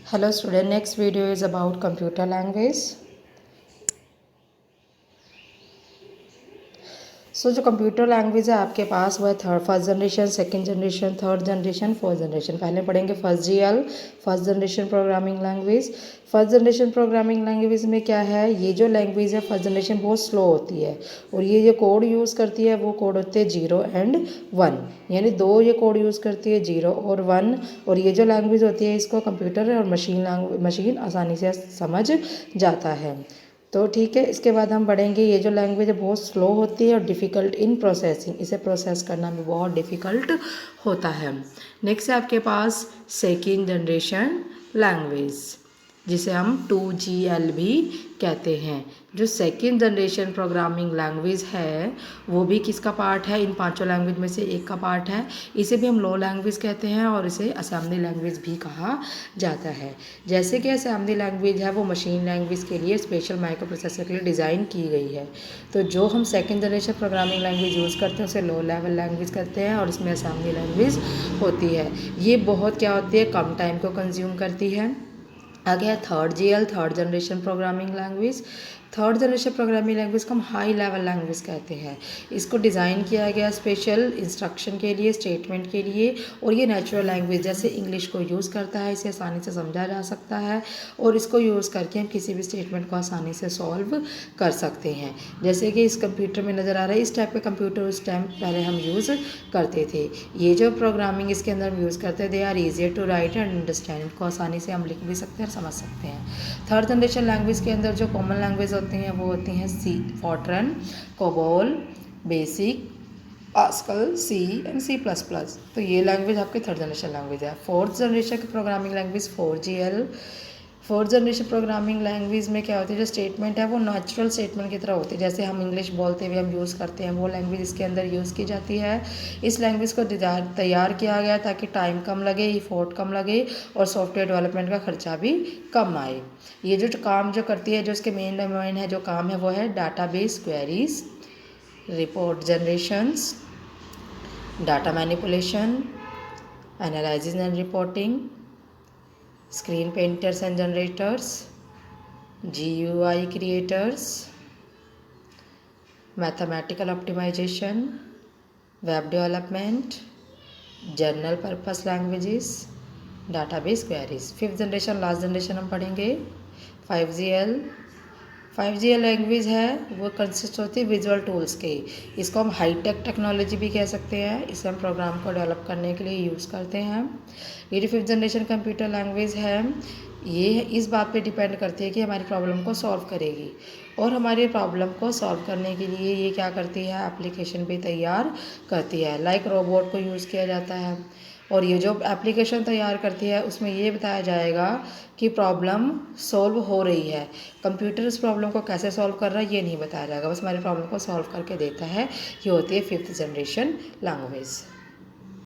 Hello student, next video is about computer language. जो computer language है आपके पास वह first generation, second generation, third generation, fourth generation. पहले पढ़ेंगे first GL, first generation programming language. First generation programming language में क्या है, ये जो लैंग्वेज है फर्स्ट जनरेशन बहुत स्लो होती है और ये जो कोड यूज़ करती है वो कोड होते हैं 0 एंड 1, यानी दो ये कोड यूज़ करती है 0 और 1। और ये जो लैंग्वेज होती है इसको कंप्यूटर और मशीन आसानी से समझ जाता है। तो ठीक है, इसके बाद हम बढ़ेंगे। ये जो लैंग्वेज है बहुत स्लो होती है और डिफ़िकल्ट इन प्रोसेसिंग, इसे प्रोसेस करना भी बहुत डिफ़िकल्ट होता है। नेक्स्ट है आपके पास सेकंड जनरेशन लैंग्वेज, जिसे हम 2GL भी कहते हैं। जो सेकंड जनरेशन प्रोग्रामिंग लैंग्वेज है वो भी किसका पार्ट है, इन पांचों लैंग्वेज में से एक का पार्ट है। इसे भी हम लो लैंग्वेज कहते हैं और इसे असेंबली लैंग्वेज भी कहा जाता है। जैसे कि असेंबली लैंग्वेज है वो मशीन लैंग्वेज के लिए स्पेशल माइक्रो प्रोसेसर के लिए डिज़ाइन की गई है। तो जो हम second generation programming language use करते हैं उसे लो लेवल लैंग्वेज करते हैं और इसमें असेंबली लैंग्वेज होती है। ये बहुत क्या होती है, कम टाइम को कंज्यूम करती है। आगे है third GL, third generation programming language. Third generation programming language को हम हाई लेवल लैंग्वेज कहते हैं। इसको डिज़ाइन किया गया स्पेशल इंस्ट्रक्शन के लिए, स्टेटमेंट के लिए, और ये नेचुरल लैंग्वेज जैसे इंग्लिश को यूज़ करता है, इसे आसानी से समझा जा सकता है और इसको यूज़ करके हम किसी भी स्टेटमेंट को आसानी से सॉल्व कर सकते हैं। जैसे कि इस कंप्यूटर में नज़र आ रहा है, इस टाइप के कंप्यूटर उस टाइम पहले हम यूज़ करते थे। ये जो प्रोग्रामिंग इसके अंदर हम यूज़ करते हैं they are easier to write and understand, इनको आसानी से हम लिख भी सकते हैं और समझ सकते हैं। थर्ड जनरेशन लैंग्वेज के अंदर जो कॉमन लैंग्वेज होती हैं वो होती हैं C, Fortran, COBOL, BASIC, Pascal, C and C++। तो ये लैंग्वेज आपकी थर्ड जनरेशन लैंग्वेज है। फोर्थ जनरेशन की programming language 4GL। Fourth generation programming language में क्या होती है, जो स्टेटमेंट है वो नेचुरल स्टेटमेंट की तरह होती है। जैसे हम इंग्लिश बोलते हुए हम यूज़ करते हैं वो लैंग्वेज इसके अंदर यूज़ की जाती है। इस लैंग्वेज को तैयार किया गया ताकि टाइम कम लगे, इफोर्ट कम लगे और सॉफ्टवेयर डेवलपमेंट का खर्चा भी कम आए। ये जो काम जो करती है, जो इसके मेन डोमेन है, जो काम है वो है database queries, report generations, data manipulation, analysis and reporting, screen painters and generators, GUI creators, mathematical optimization, web development, general purpose languages, database queries। Fifth generation last generation हम पढ़ेंगे 5GL। 5GL लैंग्वेज है वो consist होती है visual tools के। इसको हम hi tech technology भी कह सकते हैं। इसे हम प्रोग्राम को डेवलप करने के लिए यूज़ करते हैं। ये जो फिफ्थ जनरेशन कंप्यूटर लैंग्वेज है ये इस बात पे डिपेंड करती है कि हमारी प्रॉब्लम को सॉल्व करेगी, और हमारी प्रॉब्लम को सॉल्व करने के लिए ये क्या करती है, एप्लीकेशन भी तैयार करती है। लाइक रोबोट को यूज़ किया जाता है और ये जो एप्लीकेशन तैयार करती है उसमें ये बताया जाएगा कि प्रॉब्लम सॉल्व हो रही है। कंप्यूटर उस प्रॉब्लम को कैसे सॉल्व कर रहा है ये नहीं बताया जाएगा, बस हमारी प्रॉब्लम को सॉल्व करके देता है। ये होती है फिफ्थ जनरेशन लैंग्वेज।